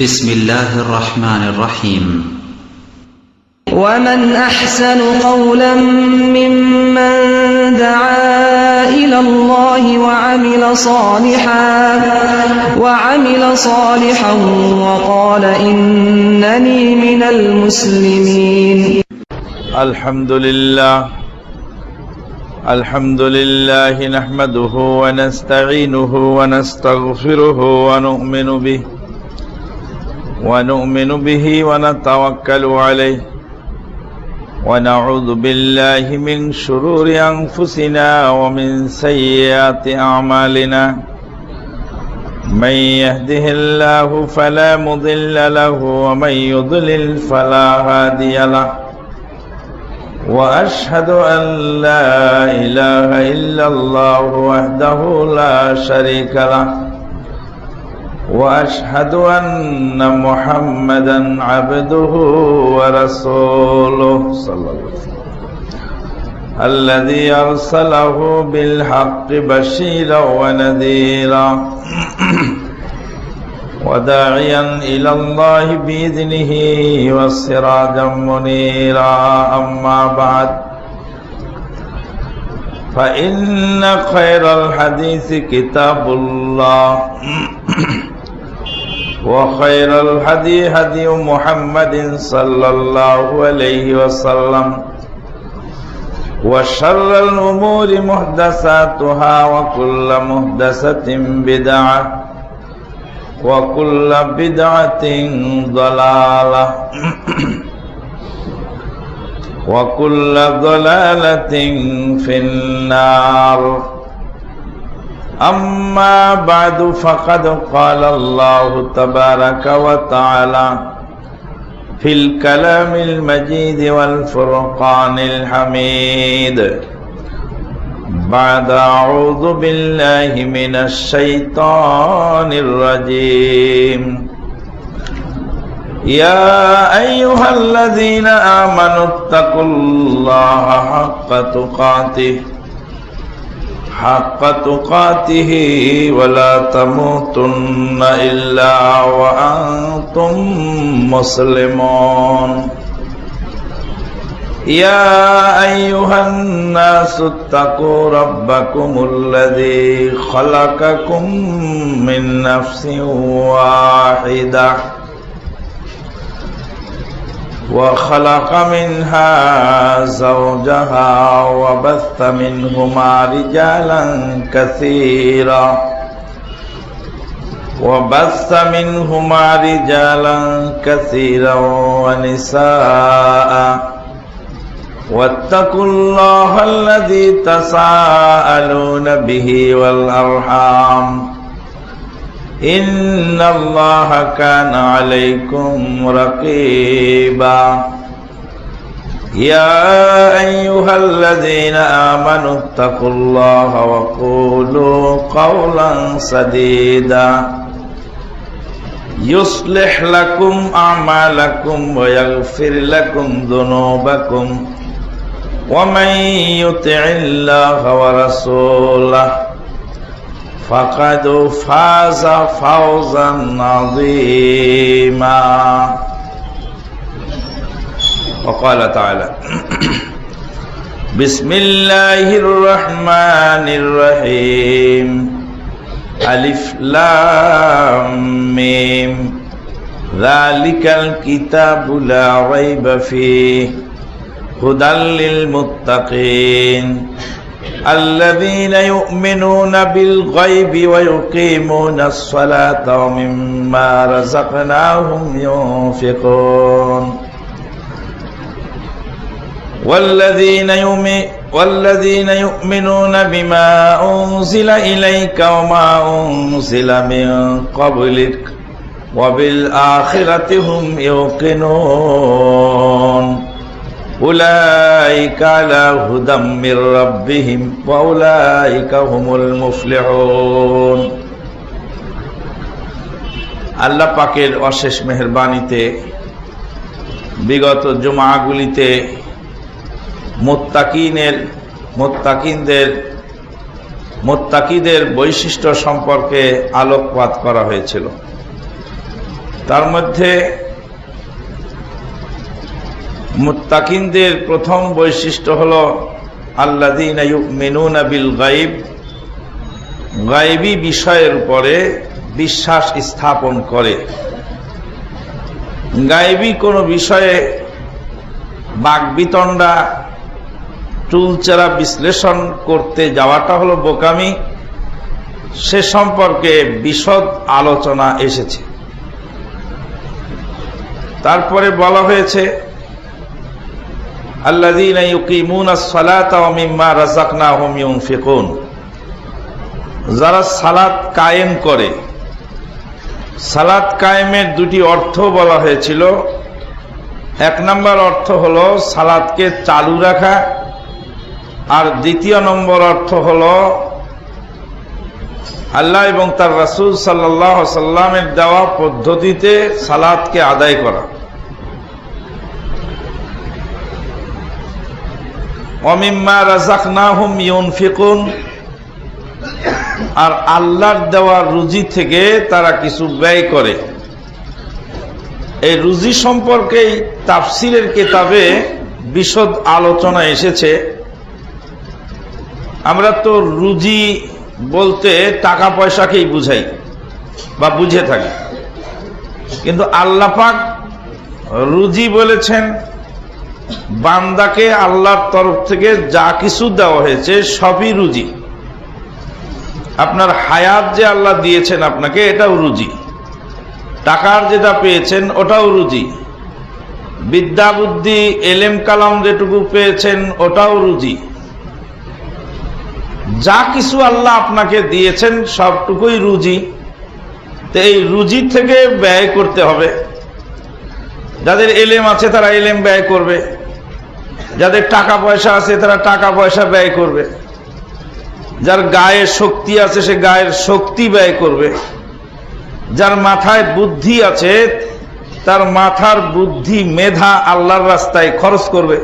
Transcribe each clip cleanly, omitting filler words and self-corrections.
بسم الله الرحمن الرحيم ومن أحسن قولا ممن دعا إلى الله وعمل صالحا وقال إنني من المسلمين. الحمد لله نحمده ونستعينه ونستغفره ونؤمن به ونتوكل عليه ونعوذ بالله من شرور أنفسنا ومن سيئات أعمالنا من يهده الله فلا مضل له ومن يضلل فلا هادي له وأشهد أن لا إله إلا الله وحده لا شريك له وأشهد أن محمدا عبده ورسوله صلى الله عليه وسلم الذي أرسله بالحق بشيرا ونذيرا وداعيا إلى الله بإذنه وسراجا منيرا. أما بعد فإن خير الحديث كتاب الله وخير الهدي هدي محمد صلى الله عليه وسلم وشر الأمور محدثاتها وكل محدثة بدعة وكل بدعة ضلالة وكل ضلالة في النار. أما بعد فقد قال الله تبارك وتعالى في الكلام المجيد والفرقان الحميد بعد أعوذ بالله من الشيطان الرجيم يا أيها الذين آمنوا اتقوا الله حق تقاته ولا تموتن إلا وأنتم مسلمون. يا أيها الناس اتقوا ربكم الذي خلقكم من نفس واحدة وخلق منها زوجها وبث منهما رجالا كثيرا ونساء واتقوا الله الذي تساءلون به والأرحام إن الله كان عليكم رقيبا. يا أيها الذين آمنوا اتقوا الله وقولوا قولا سديدا يصلح لكم أعمالكم ويغفر لكم ذنوبكم ومن يطع الله ورسوله فقد فاز فوزا عظيما. وقال تعالى بسم الله الرحمن الرحيم ألف لام ميم ذلك الكتاب لا ريب فيه هدى للمتقين الذين يؤمنون بالغيب ويقيمون الصلاة ومما رزقناهم ينفقون والذين يؤمنون بما أنزل إليك وما أنزل من قبلك وبالآخرة هم يوقنون أولئك على هدى من ربهم وأولئك هم المفلحون. আল্লাহ পাকের অশেষ মেহেরবানিতে বিগত জুমাগুলিতে মুত্তাকিদের বৈশিষ্ট্য সম্পর্কে আলোকপাত করা হয়েছিল। তার মধ্যে মুত্তাকিনদের প্রথম বৈশিষ্ট্য হলো আল্লাযীনা ইউমিনুনা বিল গায়ব, গায়বী বিষয়ের উপরে বিশ্বাস স্থাপন করে। গায়বী কোনো বিষয়ে বাকবিতণ্ডা চুলচেরা বিশ্লেষণ করতে যাওয়াটা হলো বোকামি, সে সম্পর্কে বিশদ আলোচনা এসেছে। তারপরে বলা হয়েছে আল্লাযীনা ইউকিমুনাস সালাতা ওয়া মিম্মা রাযাকনাহুম ইউনফিকুন, যারা সালাত কায়েম করে। সালাত কায়েমের দুটি অর্থ বলা হয়েছিল। এক নম্বর অর্থ হলো সালাতকে চালু রাখা, আর দ্বিতীয় নম্বর অর্থ হলো আল্লাহ এবং তার রাসূল সাল্লাল্লাহু আলাইহি সাল্লামের দেওয়া পদ্ধতিতে সালাতকে আদায় করা। ওয়া মিম্মা রাযাকনাহুম ইউনফিকুন, আর আল্লাহর দেওয়া রুজি থেকে তারা কিছু ব্যয় করে। এই রুজি সম্পর্কেই তাফসিরের কিতাবে বিশদ আলোচনা এসেছে। আমরা তো রুজি বলতে টাকা পয়সাকেই বুঝাই বা বুঝে থাকি, কিন্তু আল্লাহ পাক রুজি বলেছেন বান্দাকে আল্লাহর তরফ থেকে যা কিছু দেওয়া হয়েছে সবই রুজি। আপনার হায়াত যে আল্লাহ দিয়েছেন আপনাকে, এটাও রুজি। টাকার যেটা পেয়েছেন ওটাও রুজি। বিদ্যা বুদ্ধি এলেম কালাম যেটুকু পেয়েছেন ওটাও রুজি। যা কিছু আল্লাহ আপনাকে দিয়েছেন সবটুকুই রুজি। তো এই রুজি থেকে ব্যয় করতে হবে। যাদের এলেম আছে তারা এলেম ব্যয় করবে, যাদের টাকা পয়সা আছে তারা টাকা পয়সা ব্যয় করবে, যার গায়ে শক্তি আছে সে গায়ের শক্তি ব্যয় করবে, যার মাথায় বুদ্ধি আছে তার মাথার বুদ্ধি মেধা আল্লাহর রাস্তায় খরচ করবে।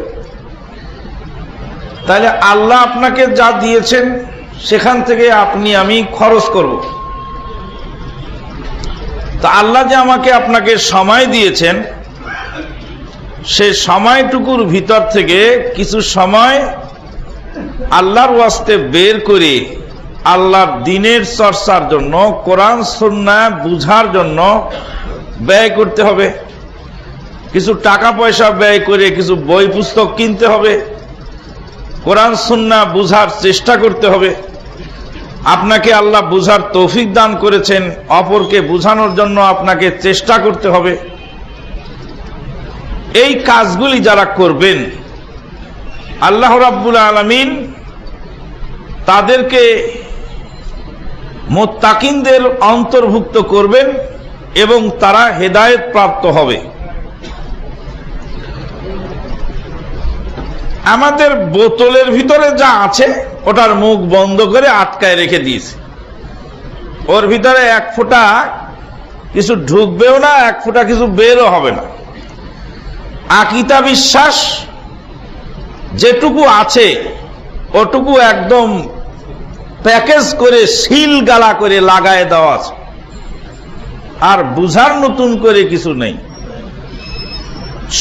তাহলে আল্লাহ আপনাকে যা দিয়েছেন সেখান থেকে আপনি আমি খরচ করব। তো আল্লাহ যে আমাকে আপনাকে সময় দিয়েছেন, সে সময়টুকুর ভিতর থেকে কিছু সময় আল্লাহর ওয়াস্তে বের করে আল্লাহর দ্বীনের চর্চার জন্য, কোরআন সুন্নাহ বুঝার জন্য ব্যয় করতে হবে। কিছু টাকা পয়সা ব্যয় করে কিছু বই পুস্তক কিনতে হবে, কোরআন সুন্নাহ বুঝার চেষ্টা করতে হবে। আপনাকে আল্লাহ বুঝার তৌফিক দান করেছেন, অপরকে বুঝানোর জন্য আপনাকে চেষ্টা করতে হবে। এই কাজগুলি যারা করবেন আল্লাহ রাব্বুল আলামিন তাদেরকে মুত্তাকিনদের অন্তর্ভুক্ত করবেন এবং তারা হেদায়েত প্রাপ্ত হবে। আমাদের বোতলের ভিতরে যা আছে ওটার মুখ বন্ধ করে আটকায় রেখে দিয়েছে। ওর ভিতরে এক ফোঁটা কিছু ঢুকবেও না, এক ফোঁটা কিছু বেরও হবে না। আকীদা বিশ্বাস যেটুকু আছে ওটুকু একদম প্যাকেজ করে সিল গালা করে লাগায় দেওয়া আছে, আর বুঝার নতুন করে কিছু নেই।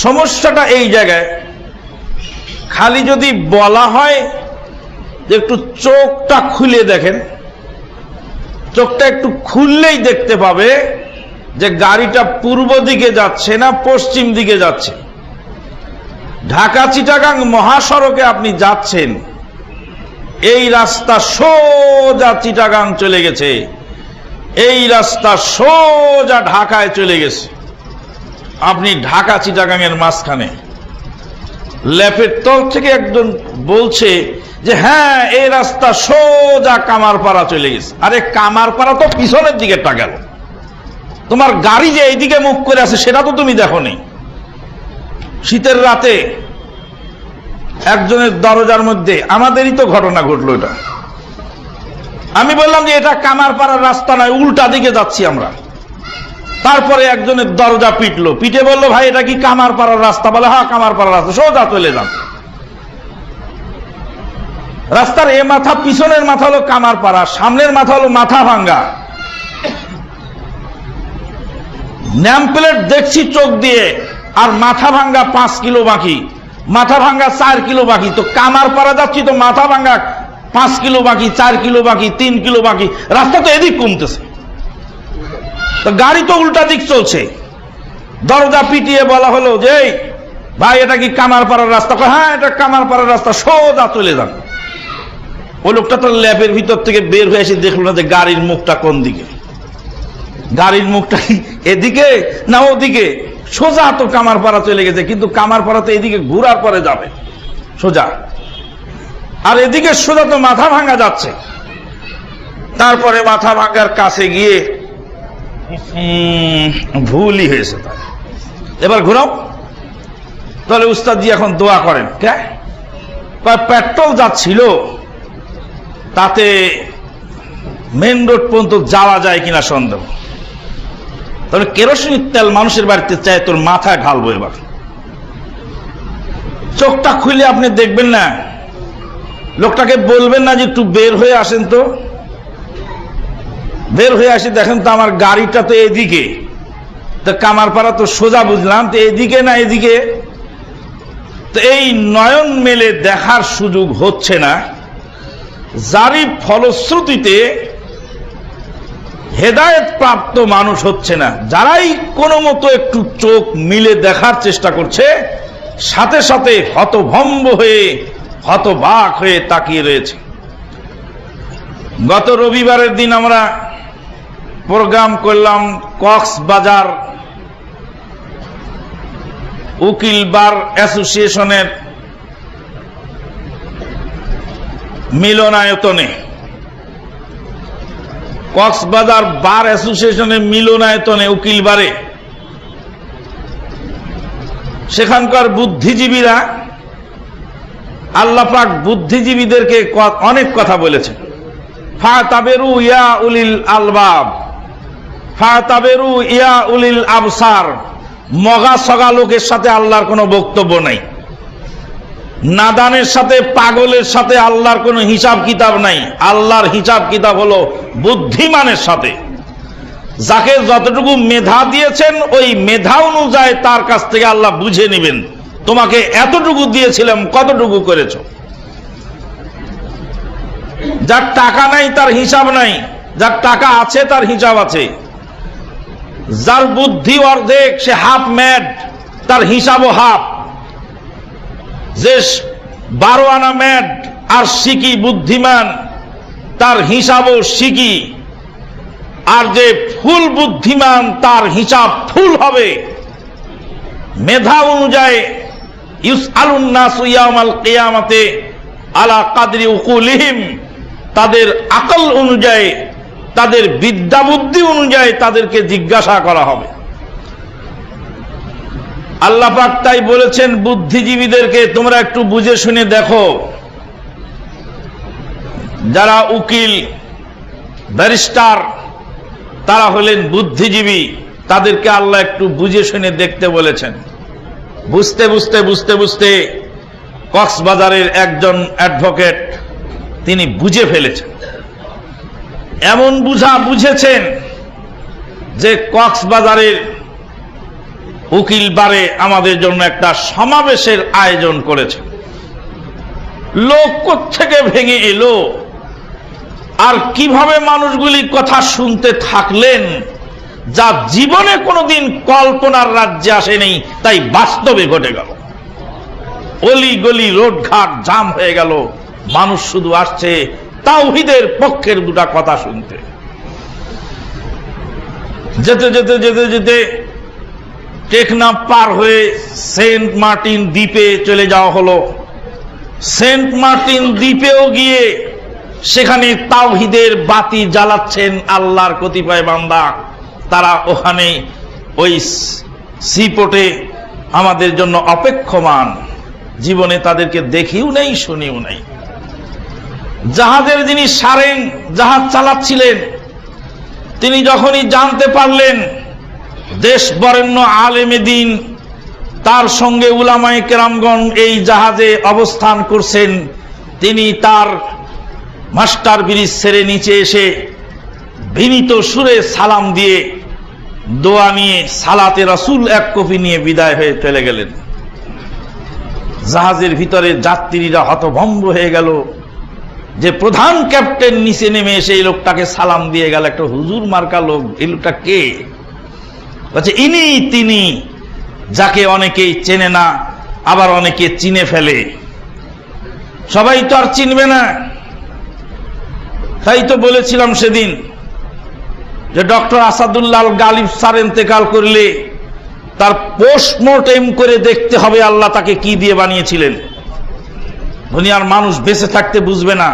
সমস্যাটা এই জায়গায়, খালি যদি বলা হয় যে একটু চোখটা খুলে দেখেন, চোখটা একটু খুললেই দেখতে পাবে যে গাড়িটা পূর্ব দিকে যাচ্ছে না পশ্চিম দিকে যাচ্ছে। ঢাকা চিটাগাং মহাসড়কে আপনি যাচ্ছেন, এই রাস্তা সোজা চিটাগাং চলে গেছে, এই রাস্তা সোজা ঢাকায় চলে গেছে। আপনি ঢাকা চিটাগাং এর মাঝখানে। ল্যাপের তল থেকে একজন বলছে যে হ্যাঁ এই রাস্তা সোজা কামারপাড়া চলে গেছে। আরে কামারপাড়া তো পিছনের দিকেটা গেল, তোমার গাড়ি যে এইদিকে মুখ করে আছে সেটা তো তুমি দেখো নি। শীতের রাতে একজনের দরজার মধ্যে, আমাদেরই তো ঘটনা ঘটলো এটা, আমি বললাম যে এটা কামারপাড়ার রাস্তা নয়, উল্টা দিকে যাচ্ছি আমরা। তারপরে একজনের দরজা পিটলো, পিটে বললো ভাই এটা কি কামারপাড়ার রাস্তা? বলে হ্যাঁ কামারপাড়ার রাস্তা, সোজা চলে যান। রাস্তার এ মাথা, পিছনের মাথা হলো কামারপাড়া, সামনের মাথা হলো মাথা ভাঙ্গা। নেম প্লেট দেখছি চোখ দিয়ে, আর মাথা ভাঙ্গা 5 কিলো বাকি, মাথা ভাঙ্গা 4 কিলো বাকি। তো কামার পাড়া যাচ্ছি তো মাথা ভাঙ্গা 5 কিলো বাকি, 4 কিলো বাকি, 3 কিলো বাকি, রাস্তা তো এদিক কমতেছে, তো গাড়ি তো উল্টা দিক চলছে। দরজা পিটিয়ে বলা হলো যে এই ভাই এটা কি কামারপাড়ার রাস্তা? হ্যাঁ এটা কামারপাড়ার রাস্তা, সোজা চলে যান। ওই লোকটা তো ল্যাবের ভিতর থেকে বের হয়ে এসে দেখলো না যে গাড়ির মুখটা কোন দিকে, গাড়ির মুখটা এদিকে না ওদিকে, সোজা তো কামারপাড়া চলে গেছে, কিন্তু কামারপাড়া তো এদিকে ঘুরার পরে যাবে সোজা, আর এদিকে সোজা তো মাথা ভাঙা যাচ্ছে। তারপরে মাথা ভাঙার কাছে গিয়ে ভুলই হয়েছে, এবার ঘুরাও। তাহলে উস্তাদজি এখন দোয়া করেন। কে পেট্রোল যাচ্ছিল তাতে মেন রোড পর্যন্ত যাওয়া যায় কিনা সন্দেহ, তাহলে কেরোসিনের তেল মানুষের বাড়িতে চায়, তোর মাথায় ঢালবো। এবার চোখটা খুলে আপনি দেখবেন না, লোকটাকে বলবেন না যে একটু বের হয়ে আসেন, তো বের হয়ে আসি, দেখেন তো আমার গাড়িটা তো এদিকে, তো কামারপাড়া তো সোজা বুঝলাম, তো এদিকে না এদিকে। তো এই নয়ন মেলে দেখার সুযোগ হচ্ছে না, যারই ফলশ্রুতিতে হেদায়েত প্রাপ্ত মানুষ হচ্ছে না। যারাই কোনো মতো একটু চোখ মিলে দেখার চেষ্টা করছে, সাথে সাথে হতভম্ব হয়ে হতবাক হয়ে তাকিয়ে রয়েছে। গত রবিবারের দিন আমরা প্রোগ্রাম করলাম কক্সবাজার উকিল বার অ্যাসোসিয়েশনের মিলনায়তনে, কক্সবাজার বার অ্যাসোসিয়েশনের মিলনায়তনে উকিল বারে। সেখানকার বুদ্ধিজীবীরা, আল্লাহ পাক বুদ্ধিজীবীদেরকে অনেক কথা বলেছেন। ফাতাবেরু ইয়া উলিল আলবাব, ফাতাবেরু ইয়া উলিল আবসার। মগা সগা লোকের সাথে আল্লাহর কোনো বক্তব্য নাই, নাদানের সাথে পাগলের সাথে আল্লাহর কোনো হিসাব কিতাব নাই। আল্লাহর হিসাব কিতাব হলো বুদ্ধিমানের সাথে। যাকে যতটুকু মেধা দিয়েছেন ওই মেধা অনুযায়ী তার কাছ থেকে আল্লাহ বুঝে নেবেন, তোমাকে এতটুকু দিয়েছিলাম কতটুকু করেছো। যার টাকা নাই তার হিসাব নাই, যার টাকা আছে তার হিসাব আছে। যার বুদ্ধি অর্ধেক, সে হাফ ম্যাড, তার হিসাবও হাফ। যে 12 আনা ম্যাড আর শিকি বুদ্ধিমান, তার হিসাবও শিকি। আর যে ফুল বুদ্ধিমান তার হিসাব ফুল হবে। মেধা অনুযায়ী ইউসআলুন নাসু ইয়াউমাল কিয়ামাতে আলা কাদরি উকুলিহিম, তাদের আকল অনুযায়ী, তাদের বিদ্যা বুদ্ধি অনুযায়ী তাদেরকে জিজ্ঞাসা করা হবে। আল্লাহ পাক তাই বলেছেন বুদ্ধিজীবীদেরকে, তোমরা একটু বুঝে শুনে দেখো। যারা উকিল ব্যারিস্টার তারা হলেন বুদ্ধিজীবী, তাদেরকে আল্লাহ একটু বুঝে শুনে দেখতে বলেছেন। বুঝতে বুঝতে বুঝতে বুঝতে কক্সবাজারের একজন অ্যাডভোকেট তিনি বুঝে ফেলেছেন। এমন বুঝেছেন যে কক্সবাজারের উকিল বারে আমাদের জন্য একটা সমাবেশের আয়োজন করেছে। লোক কোত্থেকে ভেঙে এলো, আর কিভাবে মানুষগুলি কথা শুনতে থাকলেন, যা জীবনে কোনোদিন কল্পনার রাজ্যে আসেনি, তাই বাস্তবে ঘটে গেল। অলি গলি রোড ঘাট জাম হয়ে গেল, মানুষ শুধু আসছে তাওহীদের পক্ষের দুটা কথা শুনতে। যেতে যেতে যেতে যেতে টেকনাফ পার হয়ে সেন্ট মার্টিন দ্বীপে চলে যাওয়া হলো। সেন্ট মার্টিন দ্বীপেও গিয়ে সেখানে তাওহীদের বাতি জ্বালাচ্ছেন আল্লাহর কতিপয় বান্দা। তারা ওখানে ওই সিপোর্টে আমাদের জন্য অপেক্ষমান। জীবনে তাদেরকে দেখিও নাই, শুনিও নাই। জাহাজের যিনি সারেং জাহাজ চালাচ্ছিলেন, তিনি যখনই জানতে পারলেন দেশ বরেণ্য আলেমে দ্বীন, তার সঙ্গে উলামায়ে কেরামগণ এই জাহাজে অবস্থান করছেন, তিনি তার মাস্টার ব্রিজ ছেড়ে নিচে এসে বিনীত সুরে সালাম দিয়ে দোয়া নিয়ে সালাতে রাসূল 1 কপি নিয়ে বিদায় হয়ে চলে গেলেন। জাহাজের ভিতরে যাত্রীরা হতভম্ব হয়ে গেল যে প্রধান ক্যাপ্টেন নিচে নেমে এসে এই লোকটাকে সালাম দিয়ে গেল, একটা হুজুর মার্কা লোক, এই লোকটা কে? বলছে ইনি তিনি যাকে অনেকেই চেনে না, আবার অনেকে চিনে ফেলে। সবাই তো আর চিনবে না। তাই তো বলেছিলাম সেদিন যে ডক্টর আসাদুল্লাহ গালিব স্যার ইন্তেকাল করলে তার পোস্টমর্টেম করে দেখতে হবে আল্লাহ তাকে কি দিয়ে বানিয়েছিলেন। দুনিয়ার মানুষ বেঁচে থাকতে বুঝবে না।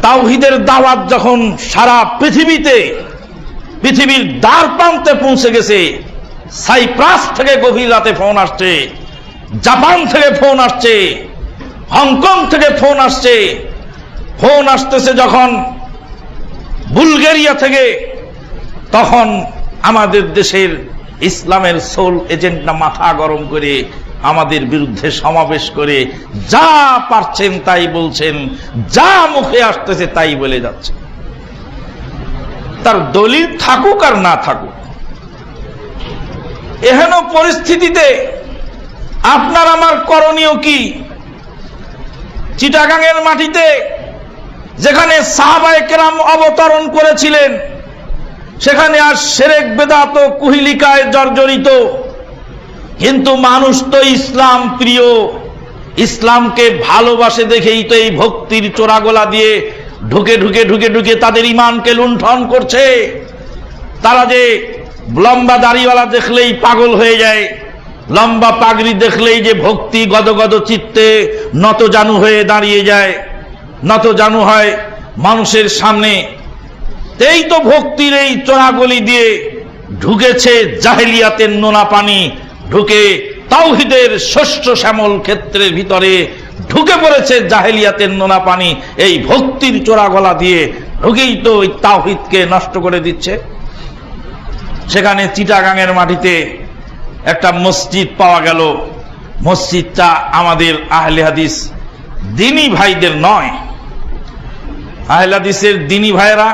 তাওহীদের দাওয়াত যখন সারা পৃথিবীর দ্বার প্রান্তে পৌঁছে গেছে, সাইপ্রাস থেকে গভীর রাতে ফোন আসছে, জাপান থেকে ফোন আসছে, হংকং থেকে ফোন আসছে, ফোন আসতেছে যখন বুলগেরিয়া থেকে, তখন আমাদের দেশের ইসলামের সোল এজেন্টরা মাথা গরম করে আমাদের বিরুদ্ধে সমাবেশ করে যা পারছেন তাই বলছেন, যা মুখে আসতেছে তাই বলে যাচ্ছে। তার দলিল থাকুক আর না থাকুক, এহেন পরিস্থিতিতে আপনার আমার করণীয় কি? চিটাগাংয়ের মাটিতে যেখানে সাহাবায়ে কেরাম অবতরণ করেছিলেন, সেখানে আর শিরক বেদাত ও কুহিলিকায় জর্জরিত, কিন্তু মানুষ তো ইসলাম প্রিয়, ইসলামকে ভালোবাসে দেখেই তো এই ভক্তির চোরাগোলা দিয়ে ঢুকে ঢুকে ঢুকে ঢুকে তাদের ঈমানকে লুণ্ঠন করছে। তারা যে লম্বা দাড়িওয়ালা দেখলেই পাগল হয়ে যায়, লম্বা পাগড়ি দেখলেই যে ভক্তি গদগদ চিত্তে নতজানু হয়ে দাঁড়িয়ে যায়, নতজানু হয় মানুষের সামনে। এই তো ভক্তির এই চোরাগলি দিয়ে ঢুকেছে জাহেলিয়াতের নোনা পানি, ঢুকে তাওহীদের শস্য শ্যামল ক্ষেত্রের ভিতরে ঢুকে পড়েছে জাহেলিয়াতের নোনা পানি। এই ভক্তির চোরাগলা দিয়ে ঢুকেই তো ওই তাওহীদকে নষ্ট করে দিচ্ছে। সেখানে চিটাগাংয়ের মাটিতে একটা মসজিদ পাওয়া গেল। মসজিদটা আমাদের আহলে হাদিস দ্বীনী ভাইদের নয়। আহলে হাদিসের দ্বীনী ভাইরা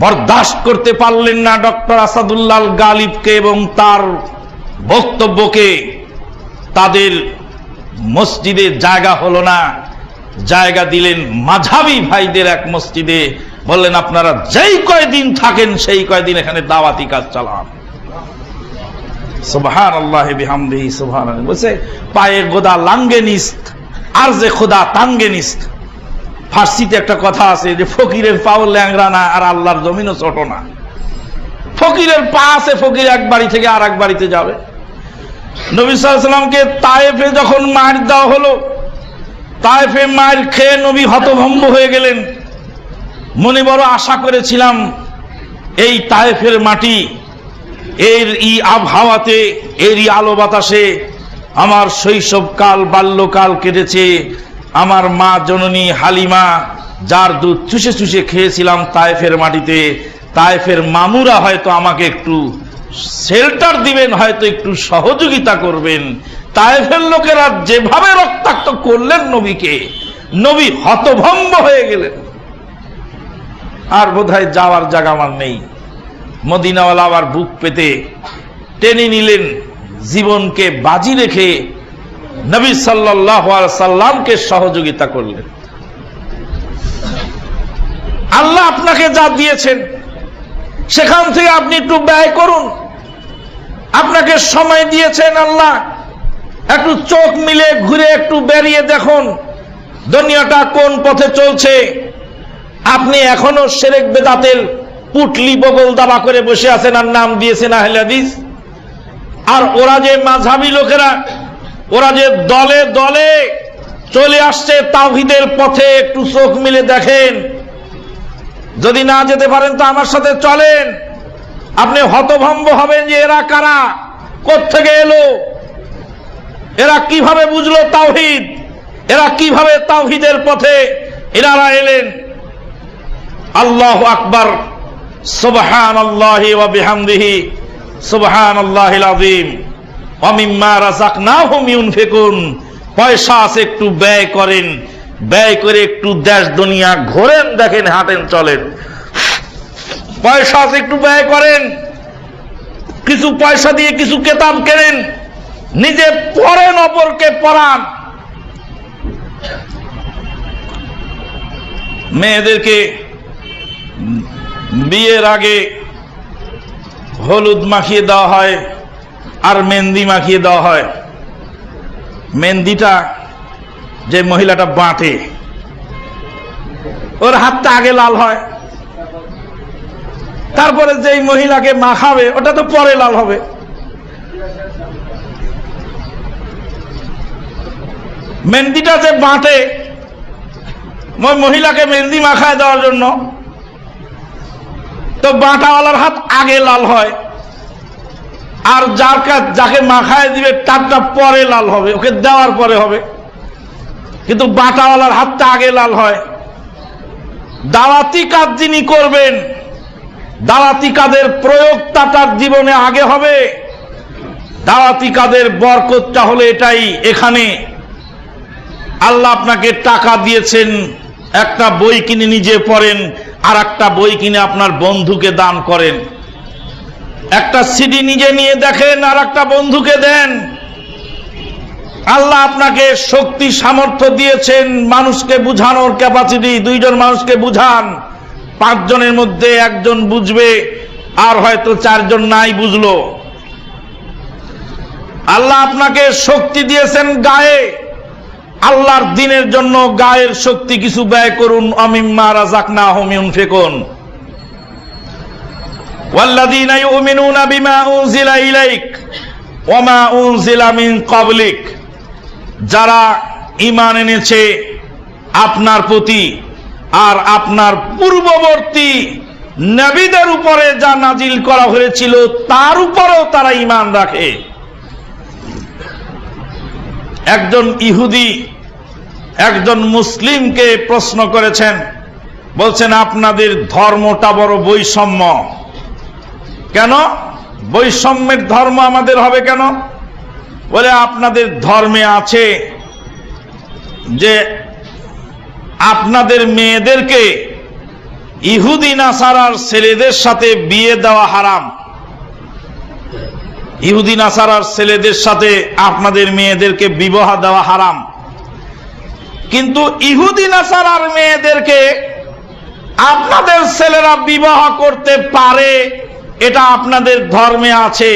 বরদাস্ত করতে পারলেন না ডক্টর আসাদুল্লাহ গালিবকে এবং তার বক্তব্যকে। তাদের মসজিদে জায়গা হলো না, জায়গা দিলেন মাঝহাবি ভাইদের এক মসজিদে। বললেন আপনারা যেই কয়দিন থাকেন সেই কয়দিন এখানে দাওয়াতি কাজ চালান। সুবহানাল্লাহ বিহামদিহি সুবহানাল্লাহ। বলছে পায়ে গোদা লাঙ্গে নিস্ত আর যে খোদা তাঙ্গে নিস্ত। ফার্সিতে একটা কথা আছে যে ফকিরের পাও ল্যাংড়া না আর আল্লাহর জমিনও ছোট না। ফকিরের পা আছে, ফকির এক বাড়ি থেকে আর এক বাড়িতে যাবে। নবী সাল্লাল্লাহু আলাইহি ওয়াসাল্লামকে তায়েফে যখন মার দেওয়া হলো, তায়েফে মার খেয়ে নবী হতভম্ব হয়ে গেলেন। মনে বড় আশা করেছিলাম এই তায়েফের মাটি, এর ই আবহাওয়াতে, এর ই আলো বাতাসে আমার শৈশবকাল বাল্যকাল কেটেছে। আমার মা জননী হালিমা যার দুধ চুষে চুষে খেয়েছিলাম তায়েফের মাটিতে, তায়েফের মামুরা হয়তো আমাকে একটু শেল্টার দিবেন, হয়তো একটু সহযোগিতা করবেন। তায়েফের লোকেরা যেভাবে রক্তাক্ত করলেন নবীকে, নবী হতভম্ব হয়ে গেলেন। আর বোধহয় যাওয়ার জায়গা আমার নেই। মদিনাওয়ালা আবার বুক পেতে টেনে নিলেন, জীবনকে বাজি রেখে নবী সাল্লাল্লাহু আলাইহি সাল্লামকে সহযোগিতা করলেন। আল্লাহ আপনাকে যা দিয়েছেন সেখান থেকে আপনি একটু ব্যয় করুন। আপনাকে সময় দিয়েছেন আল্লাহ, একটু চোখ মিলে ঘুরে একটু বেরিয়ে দেখুন দুনিয়াটা কোন পথে চলছে। আপনি এখনো শিরক বেদাতের পুটলি বগল দাবা করে বসে আছেন আর নাম দিয়েছেন আহলে হাদিস। আর ওরা যে মাযহাবী লোকেরা, ওরা যে দলে দলে চলে আসছে তাওহীদের পথে, একটু চোখ মিলে দেখেন। যদি না যেতে পারেন তো আমার সাথে চলেন। আপনি হতভম্ব হবেন যে এরা কারা, কোত্থেকে এলো, এরা কিভাবে বুঝলো তাওহীদ, এরা কিভাবে তাওহীদের পথে এনারা এলেন। আল্লাহু আকবার, সুবহানাল্লাহি ওয়া বিহামদিহি সুবহানাল্লাহিল আযীম ওয়া মিম্মা রাযাকনাহুম ইউনফিকুন। পয়সা আছে একটু ব্যয় করেন, ব্যয় করে একটু দেশ দুনিয়া ঘোরেন, দেখেন, হাঁটেন, চলেন। পয়সা আছে একটু ব্যয় করেন, কিছু পয়সা দিয়ে কিছু কিতাব কেনেন, নিজে পড়েন, অপরকে পড়ান। মেয়েদেরকে বিয়ের আগে হলুদ মাখিয়ে দেওয়া হয় আর মেহেন্দি মাখিয়ে দেওয়া হয়। মেহেন্দিটা যে মহিলাটা বাঁটে ওর হাতটা আগে লাল হয়, তারপরে যেই মহিলাকে মাখাবে ওটা তো পরে লাল হবে। মেহেন্দিটা যে বাঁটে ওই মহিলাকে মেহেন্দি মাখায় দেওয়ার জন্য, তো বাঁটাওয়ালার হাত আগে লাল হয়, আর যাকে মাখায় দিবে তারটা পরে লাল হবে, ওকে দেওয়ার পরে হবে। কিন্তু বাঁটাওয়ালার হাতটা আগে লাল হয়। দাওয়াতি কাজ যিনি করবেন, দাওয়াতি কাজের প্রয়োগটা তার জীবনে আগে হবে। দাওয়াতি কাজের বরকতটা হলে এটাই, এখানে আল্লাহ আপনাকে টাকা দিয়েছেন, একটা বই কিনে নিজে পড়েন, আর একটা বই কিনে আপনার বন্ধুকে দান করেন। একটা সিডি নিজে নিয়ে দেখেন, আর একটা বন্ধুকে দেন। আল্লাহ আপনাকে শক্তি সামর্থ্য দিয়েছেন, মানুষকে বুঝানোর ক্যাপাসিটি। 2 জন মানুষকে বুঝান, 5 জনের মধ্যে 1 জন বুঝবে, আর হয়তো 4 জন নাই বুঝলো। আল্লাহ আপনাকে শক্তি দিয়েছেন গায়ে, আল্লাহর দ্বীনের জন্য গায়ের শক্তি কিছু ব্যয় করুন। আমিম্মা রাযাকনাহুম ইউনফিকুন ওয়াল্লাযীনা ইউমিনুনা বিমা উনজিলা ইলাইক ওয়া মা উনজিলা মিন ক্বাবলিক, যারা ঈমান এনেছে আপনার প্রতি আর আপনার পূর্ববর্তী নবীদের উপরে যা নাজিল করা হয়েছিল তার উপরেও তারা ঈমান রাখে। একজন ইহুদি একজন মুসলিমকে প্রশ্ন করেছেন, বলছেন আপনাদের ধর্মটা বড় বৈষম্য কেন? বৈষম্যের ধর্ম আমাদের হবে কেন? বলে আপনাদের ধর্মে আছে যে আপনাদের মেয়েদেরকে ইহুদি নাসারার ছেলেদের সাথে বিয়ে দেওয়া হারাম। ইহুদি নাসারার ছেলেদের সাথে আপনাদের মেয়েদেরকে বিবাহ দেওয়া হারাম। কিন্তু ইহুদি নাসারার মেয়েদেরকে আপনাদের ছেলেরা বিবাহ করতে পারে, এটা আপনাদের ধর্মে আছে।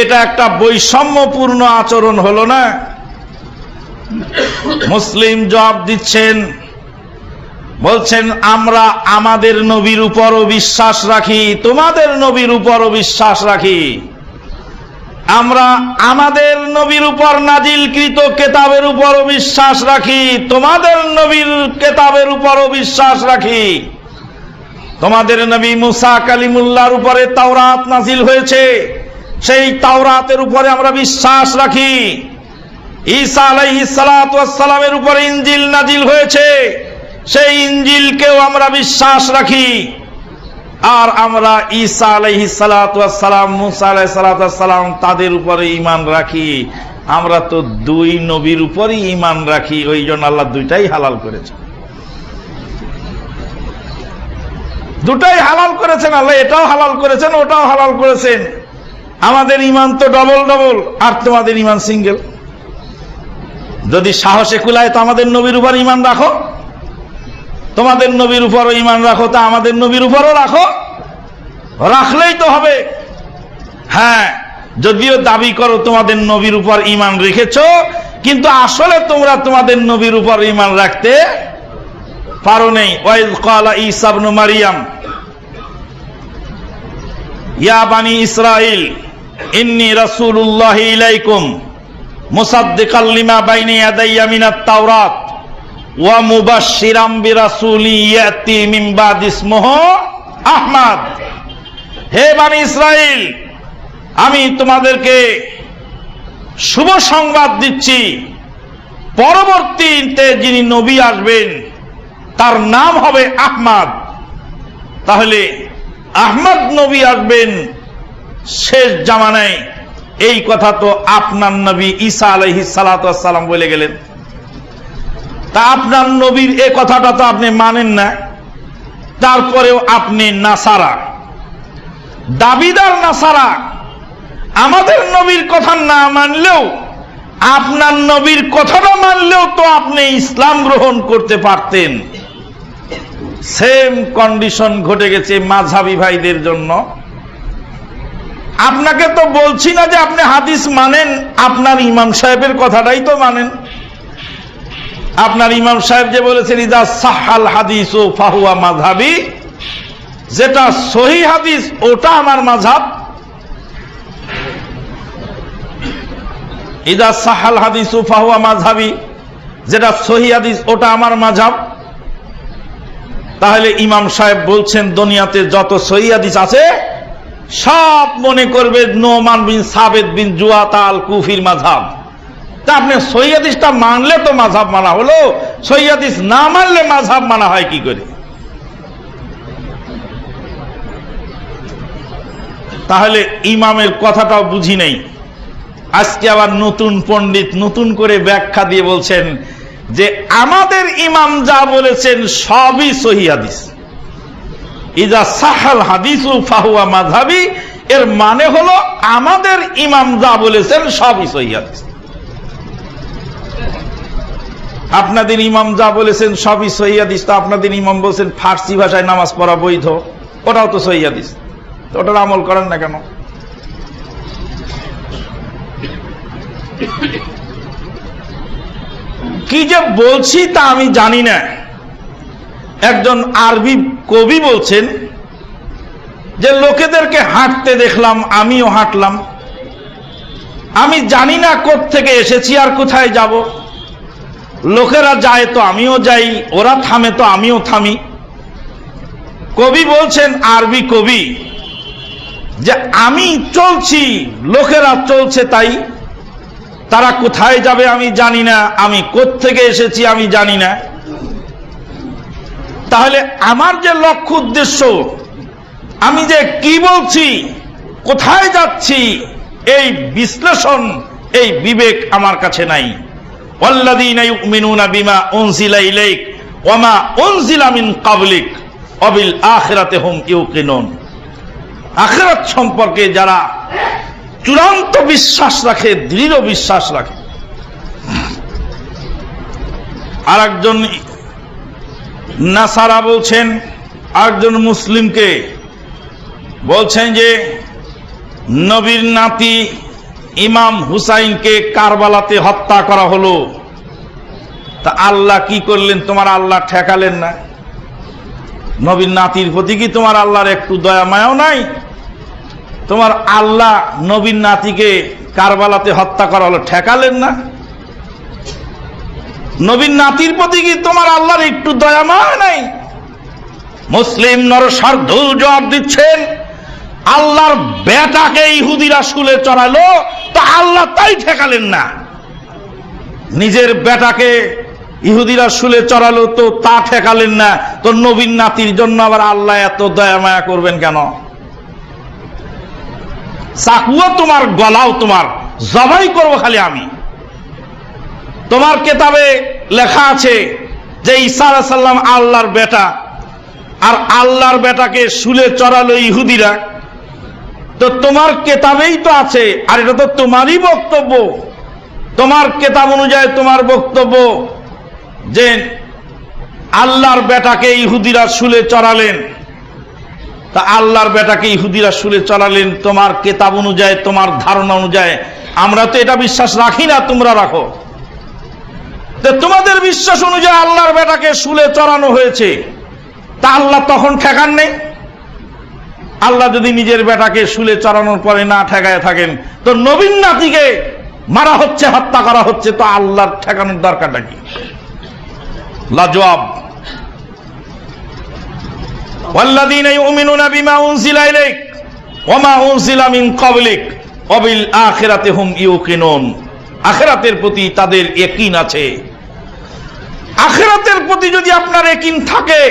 এটা একটা বৈষম্যপূর্ণ আচরণ হলো না? মুসলিম জবাব দিচ্ছেন, বলছেন আমরা আমাদের নবীর উপরও বিশ্বাস রাখি, তোমাদের নবীর উপরও বিশ্বাস রাখি। আমরা আমাদের নবীর উপর নাজিলকৃত কিতাবের উপরও বিশ্বাস রাখি, তোমাদের নবীর কিতাবের উপরও বিশ্বাস রাখি। তোমাদের নবী মুসা কালিমুল্লাহর উপরে তাওরাত নাজিল হয়েছে, সেই তাওরাতের উপরে আমরা বিশ্বাস রাখি। ঈসা আলাইহিস সালাতু ওয়াস সালামের উপরে ইনজিল নাজিল হয়েছে, সেই ইনজিলকেও আমরা বিশ্বাস রাখি। আর আমরা ঈসা আলাইহিস সালাতু ওয়াস সালাম, মুসা আলাইহিস সালাতু ওয়াস সালাম তাদের উপরে ঈমান রাখি। আমরা তো 2 নবীর উপরই ঈমান রাখি, ওই জন্য আল্লাহ 2টাই হালাল করেছেন। 2টাই হালাল করেছেন আল্লাহ, এটাও হালাল করেছেন, ওটাও হালাল করেছেন। আমাদের ঈমান তো ডবল ডবল, আর তোমাদের ঈমান সিঙ্গেল। যদি সাহসে কুলায় তো আমাদের নবীর উপর ঈমান রাখো, তোমাদের নবীর উপরও ঈমান রাখো, তা আমাদের নবীর উপরও রাখো, রাখলেই তো হবে। হ্যাঁ, যদিও দাবি করো তোমাদের নবীর উপর ঈমান রেখেছো, কিন্তু আসলে তোমরা তোমাদের নবীর উপর ঈমান রাখতে পারো নাই। ওয়াইজ ক্বালা ঈসা ইবনে মারইয়াম ইয়া বানি ইসরাঈল ইন্নী রাসূলুল্লাহি ইলাইকুম মুসাদ্দিকাল লিমা বাইনা ইয়াদাইয়া মিনাত তাওরাত ওয়া মুবাশশিরাম বিরাসূলি ইয়াতি মিন বাদি ইসমুহু আহমদ। হে বানি ইসরাঈল, আমি তোমাদেরকে শুভ সংবাদ দিচ্ছি, পরবর্তীতে যিনি নবী আসবেন তার নাম হবে আহমদ। তাহলে আহমদ নবী আসবেন শেষ জামানায়, এই কথা তো আপনার নবী ঈসা আলাইহিস সালাতু ওয়াস সালাম বলে গেলেন। তা আপনার নবীর এই কথাটা তো আপনি মানেন না, তারপরেও আপনি নাসারা, দাবিদার নাসারা। আমাদের নবীর কথা না মানলেও, আপনার নবীর কথাটা মানলেও তো আপনি ইসলাম গ্রহণ করতে পারতেন। সেম কন্ডিশন ঘটে গেছে মাযহাবী ভাইদের জন্য। আপনাকে তো বলছি না যে আপনি হাদিস মানেন, আপনার ইমাম সাহেবের কথাটাই তো মানেন। আপনার ইমাম সাহেব যে বলেছেন ইদা সাহাল হাদিসু ফাহুয়া মাযহাবি, যেটা সহিহ হাদিস ওটা আমার মাযহাব। ইদা সাহাল হাদিসু ফাহুয়া মাযহাবি, যেটা সহিহ হাদিস ওটা আমার মাযহাব। তাহলে ইমাম সাহেব বলছেন দুনিয়াতে যত সহিহ হাদিস আছে সব মনে করবে নোমান বিন সাবেত বিন জুয়াতা আল কুফির মাযহাব। তা আপনি সহিহ হাদিসটা মানলে তো মাযহাব মানা হলো, সহিহ হাদিস না মানলে মাযহাব মানা হয় কি করে? তাহলে ইমামের কথাটাও বুঝি নেই। আজকে আবার নতুন পণ্ডিত নতুন করে ব্যাখ্যা দিয়ে বলছেন যে আমাদের ইমাম যা বলেছেন সবই সহিহ হাদিস। ইজা সাহাল হাদিসু ফাহুয়া মাযহাবি, এর মানে হলো আমাদের ইমাম যা বলেছেন সবই সহিহ হাদিস। আপনাদের ইমাম যা বলেছেন সবই সহিহ হাদিস, তো আপনাদের ইমাম বলছেন ফার্সি ভাষায় নামাজ পড়া বৈধ, ওটাও তো সহিহ হাদিস, তো ওটার আমল করেন না কেন? কি যে বলছি তা আমি জানি না। একজন আরবি কবি বলছেন যে লোকেদেরকে হাঁটতে দেখলাম, আমিও হাঁটলাম। আমি জানি না কোত্থেকে এসেছি আর কোথায় যাব। লোকেরা যায় তো আমিও যাই, ওরা থামে তো আমিও থামি। কবি বলছেন, আরবি কবি, যে আমি চলছি, লোকেরা চলছে তাই। তারা কোথায় যাবে আমি জানি না, আমি কোত্থেকে এসেছি আমি জানি না। তাহলে আমার যে লক্ষ্য উদ্দেশ্য, আমি যে কি বলছি, কোথায় যাচ্ছি, এই বিশ্লেষণ, এই বিবেক আমার কাছে নাই। ওয়াল্লাযীনা ইউমিনুনা বিমা উনজিলা ইলাইক ওয়া মা উনজিলা মিন ক্বাবলিক ওয়া বিল আখিরাতি হুম ইউকিনুন। আখিরাত সম্পর্কে যারা চূড়ান্ত বিশ্বাস রাখে, দৃঢ় বিশ্বাস রাখে। আর একজন নাসারা বলছেন, আরেকজন মুসলিমকে বলছেন যে নবীর নাতি ইমাম হুসাইনকে কারবালাতে হত্যা করা হলো, তা আল্লাহ কি করলেন? তোমার আল্লাহ ঠেকালেন না? নবীর নাতির প্রতি কি তোমার আল্লাহর একটু দয়া মায়াও নাই? তোমার আল্লাহ নবীর নাতিকে কারবালাতে হত্যা করা হলো, ঠেকালেন না? নবীর নাতির প্রতি কি তোমার আল্লাহর একটু দয়া মায়া নাই? মুসলিম নরসার্ধুল জবাব দিচ্ছেন, আল্লাহর বেটাকে ইহুদিরা শুলে চড়ালো, তা আল্লাহ তাই ঠেকালেন না। নিজের বেটাকে ইহুদিরা শুলে চড়ালো, তো তা ঠেকালেন না, তো নবীর নাতির জন্য আবার আল্লাহ এত দয়া মায়া করবেন কেন? চাকুও তোমার, গলাও তোমার, জবাই করবো খালি আমি। তোমার কেতাবে লেখা আছে যে ঈসা আলাইহিস সালাম আল্লাহর বেটা, আর আল্লাহর বেটাকে শুলে চড়ালো ইহুদিরা, তো তোমার কেতাবেই তো আছে। আর এটা তো তোমারই বক্তব্য, তোমার কেতাব অনুযায়ী তোমার বক্তব্য যে আল্লাহর বেটাকে ইহুদিরা শুলে চড়ালেন। তা আল্লাহর বেটাকে ইহুদিরা শুলে চড়ালেন তোমার কেতাব অনুযায়ী, তোমার ধারণা অনুযায়ী। আমরা তো এটা বিশ্বাস রাখি না, তোমরা রাখো। তো তোমাদের বিশ্বাস অনুযায়ী আল্লাহর বেটাকে শুলে চড়ানো হয়েছে, তা আল্লাহ তখন ঠেকান নেই? আল্লাহ যদি নিজের বেটাকে শুলে চড়ানোর পরে না ঠেকায় থাকেন, তো নবীর নাতিকে মারা হচ্ছে, হত্যা করা হচ্ছে, তো আল্লাহর ঠেকানোর দরকারটা কি? লাজবাব। ওয়াল্লাযীনা ইউমিনুনা বিমা উনজিলা ইলাইক ওয়া মা উনজিলা মিন ক্বাবলিক ওয়া বিল আখিরাতি হুম ইউকিনুন। আখিরাতের প্রতি তাদের ইয়াকিন আছে। আখিরাতের প্রতি যদি আপনার ইয়াকিন থাকে,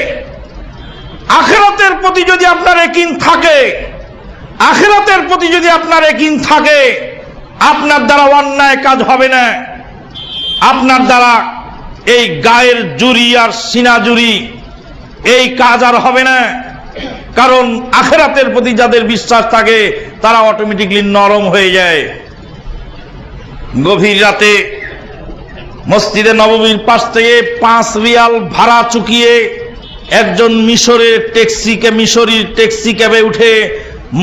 আখিরাতের প্রতি যদি আপনার ইয়াকিন থাকে, আখিরাতের প্রতি যদি আপনার ইয়াকিন থাকে, আপনার দ্বারা অন্যায় কাজ হবে না। আপনার দ্বারা এই গায়ের জুরি আর সিনা জুরি এই কাজ আর হবে না। কারণ আখিরাতের প্রতি যাদের বিশ্বাস থাকে তারা অটোমেটিকলি নরম হয়ে যায়। গভীর রাতে মসজিদে নববীর পাশ থেকে 5 রিয়াল ভাড়া চুকিয়ে একজন মিশরের ট্যাক্সি ক্যাবে উঠে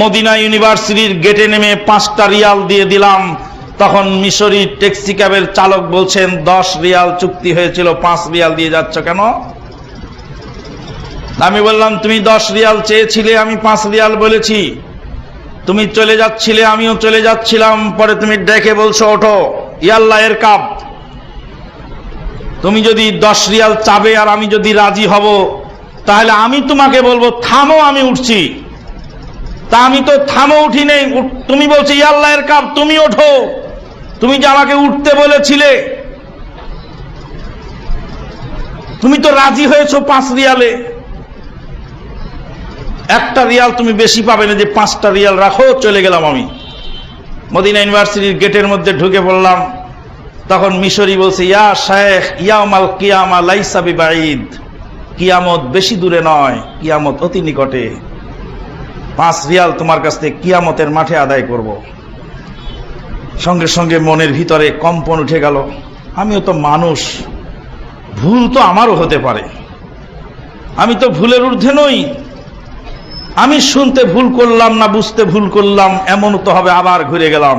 মদিনা ইউনিভার্সিটির গেটে নেমে 5টা রিয়াল দিয়ে দিলাম। তখন মিশরি ট্যাক্সি ক্যাবের চালক বলছেন 10 রিয়াল চুক্তি হয়েছিল, 5 রিয়াল দিয়ে যাচ্ছ কেন? আমি বললাম তুমি 10 রিয়াল চেয়েছিলে, আমি 5 রিয়াল বলেছি। তুমি চলে যাচ্ছিলে, আমিও চলে যাচ্ছিলাম, পরে তুমি ডেকে বলছো ওঠো, ইয়াল্লাহ এর কাপ। তুমি যদি 10 রিয়াল চাবে আর আমি যদি রাজি হব, তাহলে আমি তোমাকে বলবো থামো, আমি উঠছি। তা আমি তো থামো উঠি নেই, তুমি বলছো ইয়াল্লাহ এর কাপ, তুমি ওঠো। তুমি যে আমাকে উঠতে বলেছিলে, তুমি তো রাজি হয়েছো 5 রিয়ালে। 1টা রিয়াল তুমি বেশি পাবে না, যে 5টা রিয়াল রাখো। চলে গেলাম আমি মদিনা ইউনিভার্সিটির গেটের মধ্যে ঢুকে পড়লাম। তখন মিশরি বলছে, ইয়া শায়েখ ইয়াউমাল কিয়ামা লাইসা বিবাঈদ, কিয়ামত বেশি দূরে নয়, কিয়ামত অতি নিকটে। 5 রিয়াল তোমার কাছ থেকে কিয়ামতের মাঠে আদায় করব। সঙ্গে সঙ্গে মনের ভিতরে কম্পন উঠে গেল। আমিও তো মানুষ, ভুল তো আমারও হতে পারে, আমি তো ভুলের ঊর্ধ্বে নই। আমি শুনতে ভুল করলাম না বুঝতে ভুল করলাম এমন তো হবে। আবার ঘুরে গেলাম,